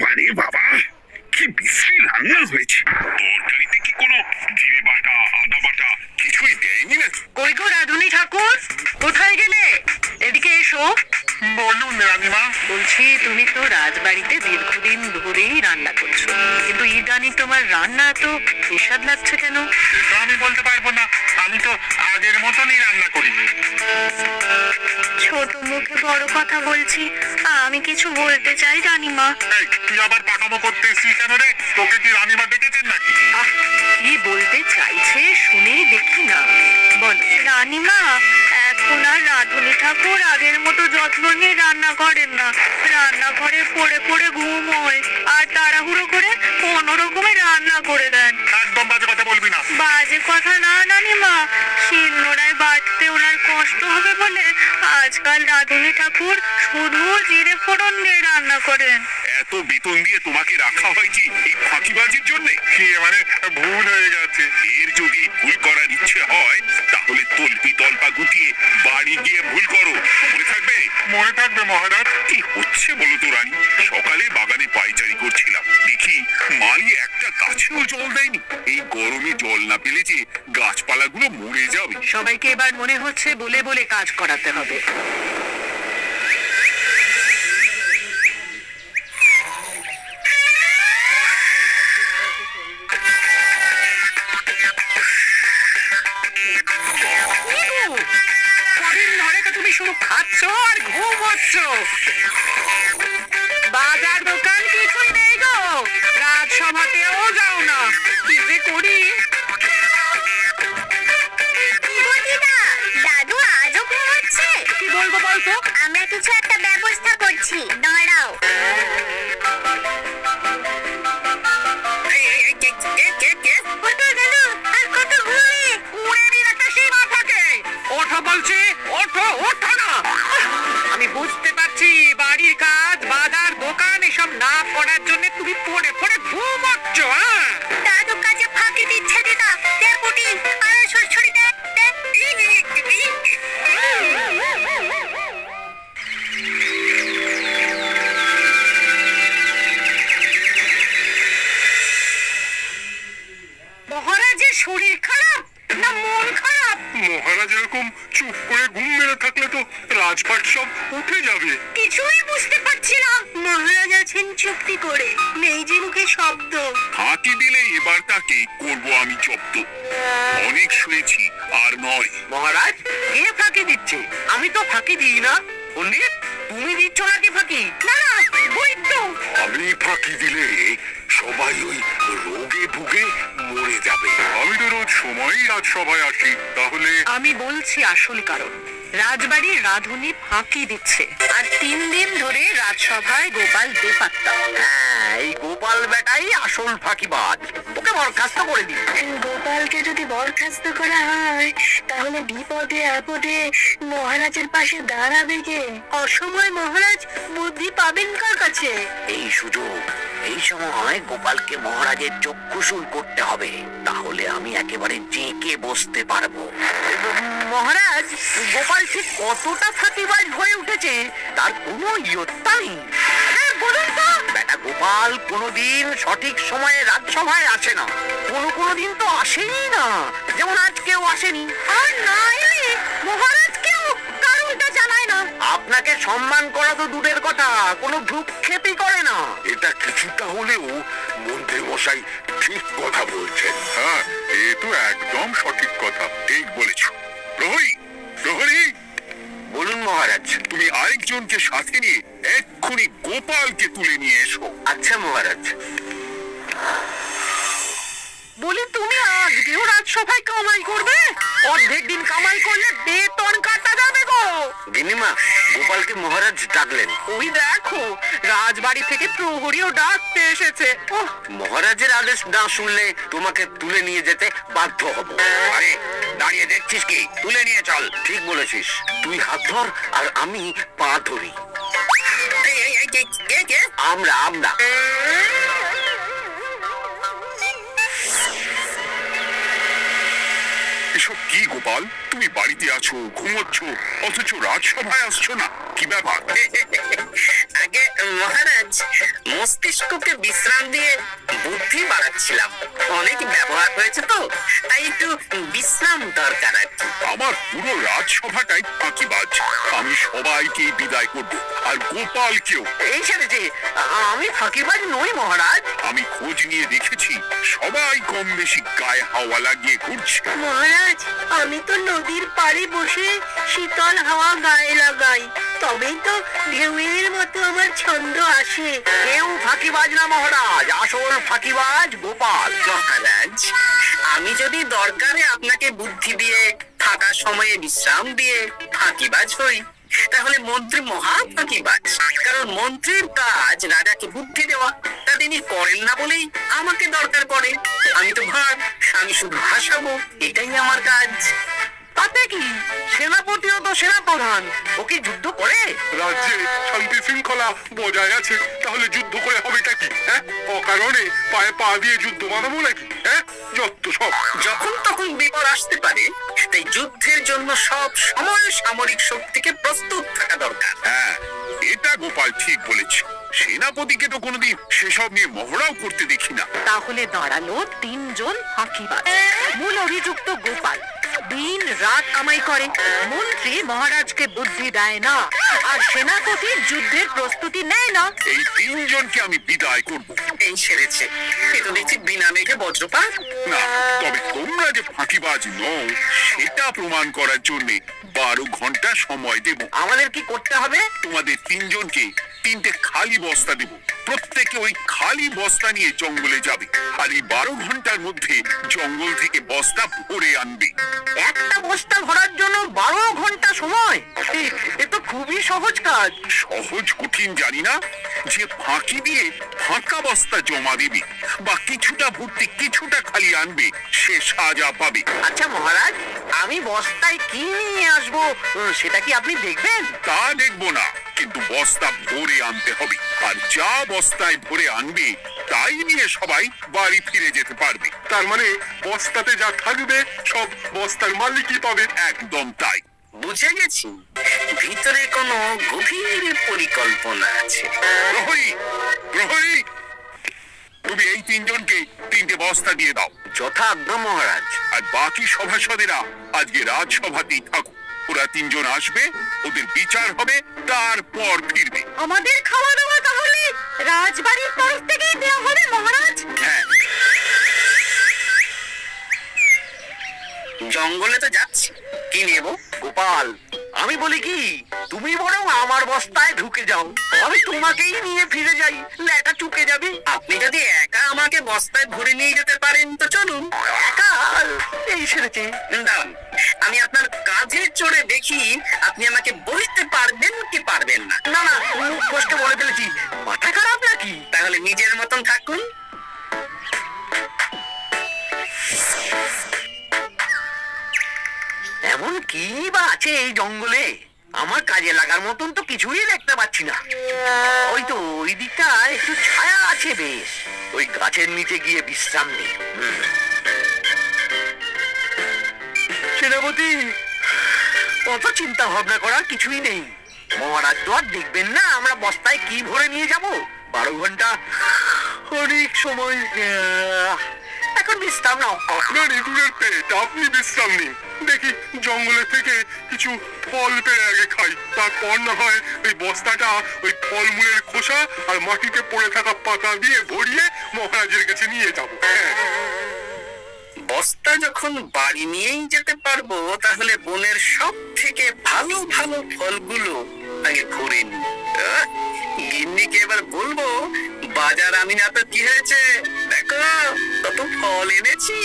আরে বাবা, কি বিশ্রী রান্না হয়েছে! তরকারিতে কি কোনো জিরে বাটা, আদা বাটা কিছুই দেয়নি না? কই গো রাধুনী ঠাকুর, কোথায় গেলে? এদিকে এসো। বলুন রানীমা। বলছি, তুমি তো রাজবাড়িতে দীর্ঘদিন ধরেই রান্না করছো, কিন্তু ইদানি তোমার রান্না এত বেস্বাদ লাগছে কেন? সেটা আমি বলতে পারবো না, আমি তো আগের মতনই রান্না করি। ছোট মুখে বড় কথা বলছি, আমি কিছু বলতে চাই রানীমা। এই, তুই আবার পাকামো করতে এসেছিস কেন রে? তোকে কি রানীমা ডেকেছেন নাকি? কি বলতে চাইছে শুনেই দেখি না, বলো। রানীমা, এখন আর রাধুনী ঠাকুর আগের মতো যত্ন নিয়ে রান্না করেন না। রান্নাঘরে পড়ে পড়ে ঘুম হয়, আর তাড়াহুড়ো করে কোনো রকমে রান্না করে দেন। একদম বাজে কথা বলবি না। বাজে কথা না রানীমা, শিলনোড়ায় বাটতে ওনার কষ্ট হবে বলে আজকাল রাধুনী ঠাকুর শুধু জিরে ফোড়ন দিয়ে রান্না করেন। এত বেতন দিয়ে তোমাকে রাখা হয়েছে এই ফাঁকিবাজির জন্য? মানে ভুল হয়ে গেছে। এর যদি ভুল করার ইচ্ছে হয় তাহলে তল্পি তল্পা গুটিয়ে বাড়ি গিয়ে ভুল করো, মনে থাকবে? মনে থাকবে মহারাজ। কি হচ্ছে বলো তো রানী? সকালে বাগানে পায়চারি করছিলাম, দেখি মালি একটা গাছেও জল দেয়নি। এই গরমে জল না পেলে যে গাছপালাগুলো মরে যাবে। সবাইকে এবার মনে হচ্ছে বলে বলে কাজ করাতে হবে। কদিন ধরে তো তুমি শুধু খাচ্ছ আর ঘুমোচ্ছ, বাজার দোকান কিছুই নেই গো, রাজসভাতেও যাও না, কি যে করি। দাদু আজও ঘুমাচ্ছে? কি বলবো বলতো? আমরা কিছু একটা ব্যবস্থা করছি, দাঁড়াও। ওঠো বলছি, ওঠো, ওঠো না। আমি বুঝতে পারছি বাড়ির কাজ, বাজার দোকান এসব না করার জন্য তুমি পড়ে পড়ে ঘুমোচ্ছ। দাদু কাছে ফাঁকি দিচ্ছে দিদা। ডেপুটি, আরে ছড়ি দে। মহারাজের শরীর খারাপ না মন খারাপ? মহারাজ এরকম চুপ করে ঘুম মেরে থাকলে তো রাজপাট সব উঠে যাবে। কিছুই বুঝতে পারছি না। মহারাজ আছেন চুক্তি করে, নেই যে মুখে শব্দ। ফাঁকি দিলে এবার তাকে করবো আমি জব্দ। অনেক শুয়েছি, আর নয়। মহারাজ, কে ফাঁকি দিচ্ছে? আমি তো ফাঁকি দিই না। পণ্ডিত, তুমি দিচ্ছ নাকি ফাঁকি? না না, বৈদ্য। আমি ফাঁকি দিলে সবাই ওই রোগে ভুগে মরে যাবে। আমি তো রোজ সময়ই রাজসভায় আসি, তাহলে আমি বলছি আসল কারণ। রাজবাড়ির রাধুনী ফাঁকি দিচ্ছে, আর 3 দিন ধরে রাজসভায় গোপাল বেপাত্তা। এই গোপাল বেটাই আসল ফাঁকিবাজ, ওকে বরখাস্ত করে দিই। গোপালকে যদি বরখাস্ত করা হয় তাহলে বিপদে আপদে মহারাজের পাশে দাঁড়াবে কে? অসময় মহারাজ বুদ্ধি পাবেন কার কাছে? এই সুযোগ, এই সময় গোপালকে মহারাজের চক্ষুশূল করতে হবে, তাহলে আমি একেবারে জেঁকে বসতে পারবো। মহারাজ, গোপাল ঠিক কতটা ফাঁকিবাজ হয়ে উঠেছে তার কোনো ইয়ত্তা নেই। বলুন তো, বেটা গোপাল কোনোদিন সঠিক সময়ে রাজসভায় আসে না, কোনো দিন তো আসেই না, যেমন আজকেও আসেনি। আর না এলে মহারাজকেও কারণটা জানায় না। আপনাকে সম্মান করা তো দূরের কথা, কোনো ভ্রুক্ষেপই করে না। এটা কিছুটা হলেও মন্ত্রী মশাই ঠিক কথা বলছেন। হ্যাঁ, এ তো একদম সঠিক কথা, ঠিক বলেছ। প্রহরী, প্রহরী, বলুন মহারাজ। তুমি আরেকজনকে সাথে নিয়ে এক্ষুনি গোপালকে তুলে নিয়ে এসো। আচ্ছা মহারাজ। বলি, তুমি আজকেও রাজসভায় কামাই করবে? অর্ধেক দিন কামাই করলে বেতন কাটা যাবে গো। গিনিমা, গোপালকে মহারাজ ডাকলেন। ওই দেখো, রাজবাড়ি থেকে প্রহরীও ডাকতে এসেছে। ওহ, মহারাজের আদেশ না শুনলে তোমাকে তুলে নিয়ে যেতে বাধ্য হব। আরে দাঁড়িয়ে দেখছিস কি? তুলে নিয়ে চল। ঠিক বলেছিস, তুই হাত ধর আর আমি পা ধরি। আমরা কি গোপাল, তুমি বাড়িতে আছো, ঘুমোচ্ছ, অথচ রাজসভায় আসছো না, কি ব্যাপার? আগে মহারাজ, মস্তিষ্ককে বিশ্রাম দিয়ে বুদ্ধি বাড়াচ্ছিলাম। অনেক ব্যবহার হয়েছে তো, তাই একটু বিশ্রাম দরকার আর কি। আমার পুরো রাজসভাটাই ফাঁকিবাজ। আমি সবাইকে বিদায় করব, আর গোপালকেও। এই সেরেছে, আমি ফাঁকিবাজ নই মহারাজ। আমি খোঁজ নিয়ে দেখেছি, সবাই কম বেশি গায়ে হাওয়া লাগিয়ে ঘুরছে। মহারাজ, আমি তো নদীর পাড়ে বসে শীতল হাওয়া গায়ে লাগাই, তবেই তো ঢেউয়ের মতো আমার ছন্দ আসে। কেউ ফাঁকিবাজ না মহারাজ, আসল ফাঁকিবাজ গোপাল। মহারাজ, আমি যদি দরকারে আপনাকে বুদ্ধি দিয়ে, থাকার সময়ে বিশ্রাম দিয়ে ফাঁকিবাজ হই, তাহলে মন্ত্রী মহা ফাঁকিবাজ। কারণ মন্ত্রীর কাজ রাজাকে বুদ্ধি দেওয়া, তা তিনি করেন না বলেই আমাকে দরকার করে। আমি তো ভার, আমি শুধু হাসাবো, এটাই আমার কাজ। তাতে কি, সেনাপতিও তো সেনাপ্রধান, ও কি যুদ্ধ করে? রাজ্যে শান্তি শৃঙ্খলা বজায় আছে, তাহলে যুদ্ধ করে হবেটা কি? হ্যাঁ, অকারণে পায়ে পা দিয়ে যুদ্ধ বাঁধাবো নাকি? হ্যাঁ, যত সব। যখন তখন বিপদ আসতে পারে, তাই যুদ্ধের জন্য সব সময় সামরিক শক্তিকে প্রস্তুত থাকা দরকার। হ্যাঁ, এটা গোপাল ঠিক বলেছে। সেনাপতিকে তো কোনোদিন সেসব নিয়ে মহড়াও করতে দেখি না। তাহলে দাঁড়ালো তিনজন ফাঁকিবাজ। মূল অভিযুক্ত গোপাল দিন রাত কামাই করে, মন্ত্রী মহারাজকে বুদ্ধি দেয় না, আর সেনাপতি যুদ্ধের প্রস্তুতি নেয় না। এই তিনজনকে আমি বিদায় করব। এই সেরেছে, এ তো দেখছি বিনা মেঘে বজ্রপাত। না, তবে তোমরা যে ফাঁকিবাজ নও সেটা প্রমাণ করার জন্য 12 ঘন্টা সময় দেব। আমাদের কি করতে হবে? তোমাদের তিনজনকে 3টে খালি বস্তা দেব। প্রত্যেকে ওই খালি বস্তা নিয়ে জঙ্গলে যাবে, আর এই 12 ঘন্টার মধ্যে জঙ্গল থেকে বস্তা ভরে আনবে। একটা বস্তা ভরার জন্য 12 ঘন্টা সময়? এ তো খুবই সহজ কাজ। সহজ কঠিন জানি না, যে ফাঁকি দিয়ে ফাঁকা বস্তা জমা দেবে বা কিছুটা ভর্তি কিছুটা খালি আনবে, সে সাজা পাবে। আচ্ছা মহারাজ, আমি বস্তায় কি নিয়ে আসবো সেটা কি আপনি দেখবেন? তা দেখবো না, কিন্তু বস্তা ভরে আনতে হবে। আর যা বস্তায় ভরে আনবে তাই নিয়ে সবাই বাড়ি ফিরে যেতে পারবে। তার মানে বস্তাতে যা থাকবে সব বস্তার মালিকই পাবে। একদম তাই। বুঝে গেছি, ভিতরে কোনো গভীর পরিকল্পনা আছে। প্রহরী, প্রহরী, তুমি এই তিনজনকে 3টে বস্তা দিয়ে দাও। যথাজ্ঞা মহারাজ। আর বাকি সভাসদেরা আজকে রাজসভাতেই থাকুক। ওরা 3জন আসবে, ওদের বিচার হবে, তারপর ফিরবে। আমাদের খাওয়া দাওয়া তাহলে রাজবাড়ির তরফ থেকেই দেওয়া হবে মহারাজ? হ্যাঁ, জঙ্গলে তো যাচ্ছি, কি নেব? গোপাল, আমি বলি কি, তুমি বরং আমার বস্তায় ঢুকে যাও, আমি তোমাকেই নিয়ে ফিরে যাই, লেটা চুকে যাবে। আপনি যদি একা আমাকে বস্তায় ভরে নিয়ে যেতে পারেন তো চলুন। একা? এই সেরেছে। দাঁড়ান, আমি আপনার কাঁধে চড়ে দেখি আপনি আমাকে বলতে পারবেন কি পারবেন না। না না, মুখ কষ্ট বলে ফেলেছি, মাথা খারাপ নাকি? তাহলে নিজের মতন থাকুন। এমন কি বা আছে এই জঙ্গলে? আমার কাজে লাগার মতন তো কিছুই দেখতে পাচ্ছি না। ওই তো ওই দিকটা একটু ছায়া আছে বেশ, ওই গাছের নিচে গিয়ে বিশ্রাম নেই। সেনাপতি, অত চিন্তা ভাবনা করার কিছুই নেই। মহারাজ তো আর দেখবেন না আমরা বস্তায় কি ভরে নিয়ে যাব। 12 ঘন্টা অনেক সময়। এখন বিশ্রাম নাও। আপনার ইঁদুরের পেট, আপনি বিশ্রাম নিন। দেখি জঙ্গলের থেকে কিছু ফল পেয়ে আগে খাই, তারপর না হয় ওই বস্তাটা ওই ফলমূলের খোসা আর মাটিতে পড়ে থাকা পাতা দিয়ে ভরিয়ে মহারাজের কাছে নিয়ে যাবো। বস্তা যখন বাড়ি নিয়েই যেতে পারবো, তাহলে বনের সব থেকে ভালো ভালো ফলগুলো আগে ভরে নি। গিন্নিকে এবার বলবো, বাজার আমি না তো কি হয়েছে দেখো, কত ফল এনেছি।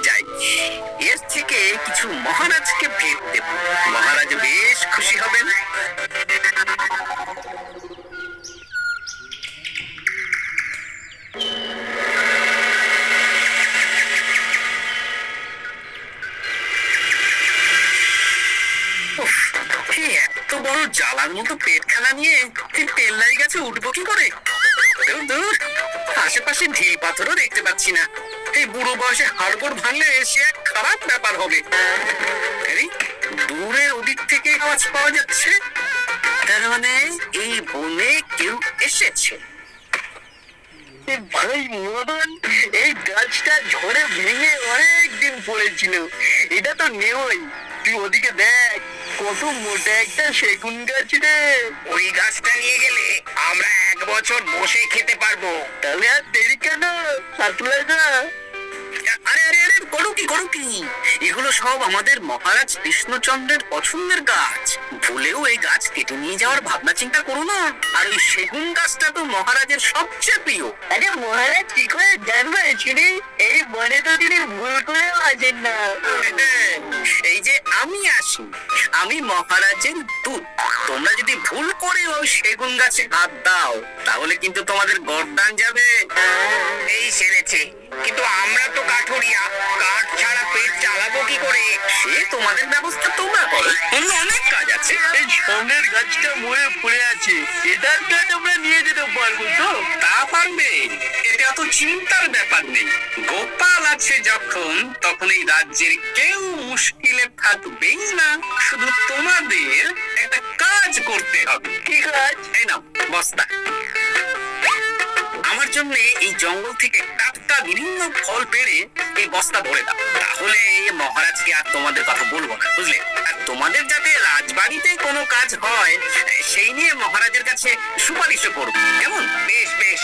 যাই, এর থেকে কিছু মহারাজকে ভেট দেব, মহারাজ বেশ খুশি হবেন। এত বড় জ্বালার মতো পেটখানা নিয়ে তেল্লাই গাছে উঠবো কি করে? দূর, আশেপাশে ঢিল পাথরও দেখতে পাচ্ছি না। এই বুড়ো বয়সে হাড়গোড় ভাঙলে সে এক খারাপ ব্যাপার হবে। আরে, দূরে ওদিক থেকে আওয়াজ পাওয়া যাচ্ছে, তার মানে এই বনে কেউ এসেছে। ভাই মদন, এই গাছটা ঝড়ে ভেঙে অনেক দিন পড়েছিল, এটা তো নেই। তুই ওদিকে দেখ, কত মোটা একটা সেগুন গাছ রে। ওই গাছটা নিয়ে গেলে আমরা 1 বছর বসে খেতে পারবো। তাহলে আর দেরি কেন, সাতলা যা। আরে আরে আরে, করো কি, এগুলো সব আমাদের মহারাজ কৃষ্ণচন্দ্রের পছন্দের গাছ। ভুলেও এই গাছ কেটে নিয়ে যাওয়ার ভাবনা চিন্তা করো না। আর ওই সেগুন গাছটা তো মহারাজের সবচেয়ে প্রিয়। আরে মহারাজ কি করে জানবে চিনি? এই বনে তো তিনি ভুল করে আসেন না। এই যে আমি আসি, আমি মহারাজের দূত। তোমরা যদি ভুল করে ওই সেগুন গাছে হাত দাও, তাহলে কিন্তু তোমাদের গর্দান যাবে। এই সেরেছে, কিন্তু আমরা তো কাঠুরিয়া, কাঠ ছাড়া পেট চালাবো কি করে? সে তোমাদের ব্যবস্থা তোমরা করো, অন্য অনেক কাজ আছে। এই সামনের গাছটা মরে পড়ে আছে, এটার কাজ আমরা নিয়ে যেতে পারবো তো? তা পারবে, এটা অত চিন্তার ব্যাপার নেই। গোপাল আছে যখন, তখন এই রাজ্যের কেউ মুশকিলে থাকবেই না। শুধু তোমাদের একটা কাজ করতে হবে। কি কাজ? এই নাও বস্তা। আমার জন্য এই জঙ্গল থেকে টাটকা বিভিন্ন ফল পেড়ে এই বস্তা ভরে দাও, তাহলে মহারাজকে আর তোমাদের কথা বলবো না, বুঝলে? আর তোমাদের যাতে রাজবাড়িতে কোনো কাজ হয় সেই নিয়ে মহারাজের কাছে সুপারিশও করবো, কেমন? বেশ বেশ,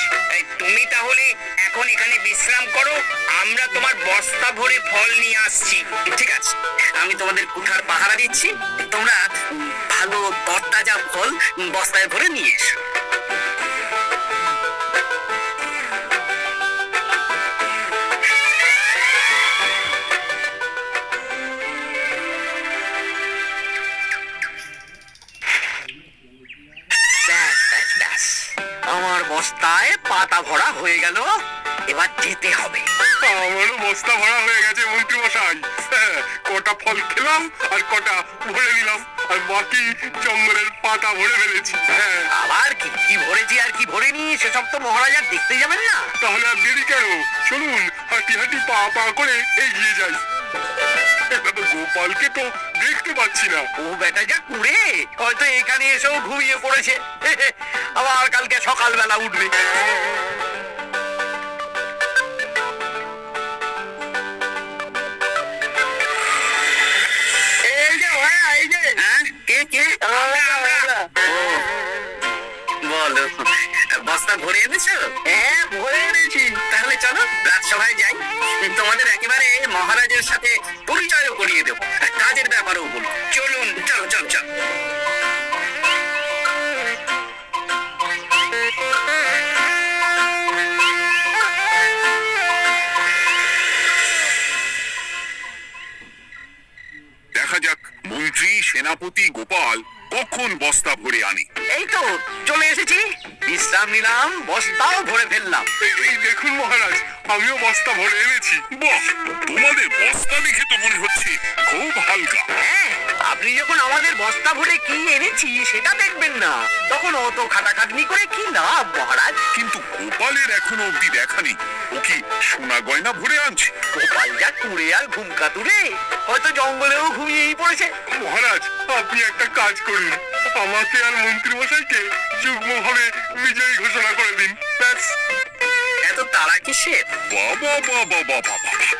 তুমি তাহলে এখন এখানে বিশ্রাম করো, আমরা তোমার বস্তা ভরে ফল নিয়ে আসছি। ঠিক আছে, আমি তোমাদের কুঠার পাহারা দিচ্ছি, তোমরা ভালো তরতাজা ফল বস্তায় ভরে নিয়ে এসো। আমার বস্তায় পাতা ভরা হয়ে গেল, এবার যেতে হবে। আমারও বস্তা ভরা হয়ে গেছে মন্ত্রী মশাই। কটা ফল খেলাম আর কটা ভরে নিলাম, আর বাকি জঙ্গলের পাতা ভরে ফেলেছি। আবার কি কি ভরেছি আর কি ভরেনি সেসব তো মহারাজ আর দেখতে যাবেন না। তাহলে আর দেরি কেন, চলুন হাঁটি হাঁটি পা পা করে এগিয়ে যাই। গোপালকে তো দেখতে পাচ্ছি না। ও বেটা যা কুড়ে, হয়তো এখানে এসেও ঘুমিয়ে পড়েছে, আবার কালকে সকালবেলা উঠবে। বলো, বস্তা ভরে এনেছো? হ্যাঁ ভরে এনেছি। তাহলে চলো রাজসভায় যাই, তোমাদের একেবারে মহারাজের সাথে পরিচয়ও করিয়ে দেবো, আর কাজের ব্যাপারেও বলবো। চলুন, চলো চলো চলো। দেখা যাক মন্ত্রী সেনাপতি গোপাল কখন বস্তা ভরে আনে। এই তো চলে এসেছি, বিশ্রাম নিলাম, বস্তাও ভরে ফেললাম। এই দেখুন মহারাজ, আমিও বস্তা ভরে এনেছি। বাহ, তোমাদের বস্তা দেখে তো মনে হচ্ছে খুব হালকা। হ্যাঁ, আপনি যখন আমাদের বস্তা ভরে কি এনেছি সেটা দেখবেন না, তখন অত খাটাখাটনি করে কি লাভ মহারাজ? কিন্তু গোপালের এখনো অব্দি দেখা নেই, ও কি সোনা গয়না ভরে আনছে? গোপাল যা কুড়ে আর ঘুম কাতুরে, হয়তো জঙ্গলেও ঘুমিয়েই পড়েছে। মহারাজ, আপনি একটা কাজ করুন, আমাকে আর মন্ত্রী মশাইকে যুগ্মভাবে বিজয়ী ঘোষণা করে দিন, ব্যাস। এত তারা কিসের? বাবা বাবা বাবা,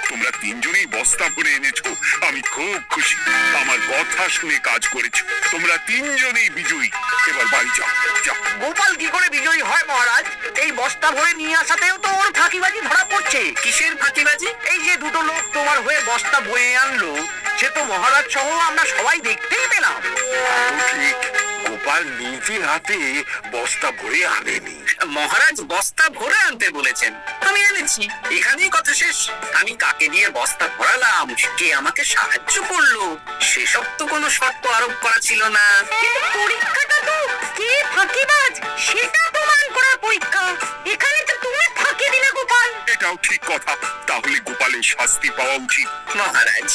তোমরা তিনজনেই বস্তা ভরে এনেছো, আমি খুব খুশি। আমার কথা শুনে কাজ করেছো, তোমরা তিনজনেই বিজয়ী। এবার বাড়ি যাও, যাও। গোপাল কি করে বিজয়ী হয় মহারাজ? এই বস্তা ভরে নিয়ে আসাতেও তো ওর ফাঁকিবাজি ধরা পড়ছে। কিসের ফাঁকিবাজি? এই যে দুটো লোক তোমার হয়ে বস্তা বয়ে আনলো, সে তো মহারাজ সহ আমরা সবাই দেখতেই পেলাম। ঠিক, গোপাল নিজের হাতে বস্তা ভরে আনেনি। মহারাজ বস্তা ভরে আনতে বলেছেন, আমি এনেছি, এখানেই কথা শেষ। আমি কাকে দিয়ে বস্তা ভরালাম, কে আমাকে সাহায্য করলো, সেসব তো কোনো শর্ত আরোপ করা ছিল না। কিন্তু পরীক্ষাটা তো কে ফাঁকিবাজ সেটা প্রমাণ করার পরীক্ষা। এখানে তো তুমি ফাঁকি দিলে গোপাল। এটাও ঠিক কথা, তাহলে গোপালের শাস্তি পাওয়া উচিত। মহারাজ,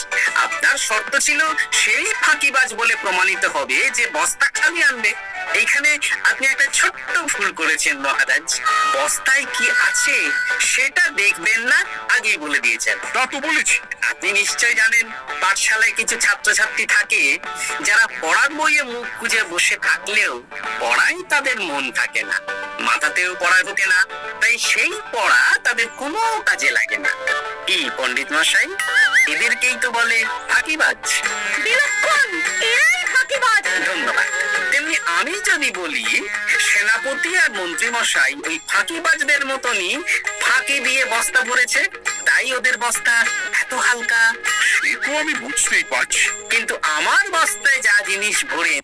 আপনার শর্ত ছিল সেই ফাঁকিবাজ বলে প্রমাণিত হবে যে বস্তা খালি আনবে। এইখানে আপনি একটা ছোট্ট ভুল করেছেন মহারাজ। বস্তায় কি আছে সেটা দেখবেন না, আগেই বলে দিয়েছেন। তা তো বলেছি। আপনি নিশ্চয় জানেন পাঠশালায় কিছু ছাত্রছাত্রী থাকে যারা পড়ার বইয়ে মুখ গুজে বসে থাকলেও পড়ায় তাদের মন থাকে না, মাথাতেও পড়া ঢোকে না, তাই সেই পড়া তাদের কোনো কাজে লাগে না। কি পণ্ডিত মশাই, এদেরকেই তো বলে ফাঁকিবাজ। বিলক্ষণ, এরাই ফাঁকিবাজ। ধন্যবাদ। তেমনি আমি যদি বলি সেনাপতি আর মন্ত্রী মশাই ওই ফাঁকিবাজদের মতনই ফাঁকি দিয়ে বস্তা ভরেছে, তাই ওদের বস্তা এত হালকা। সে তো আমি বুঝতেই পারছি। কিন্তু আমার বস্তায় যা জিনিস ভরে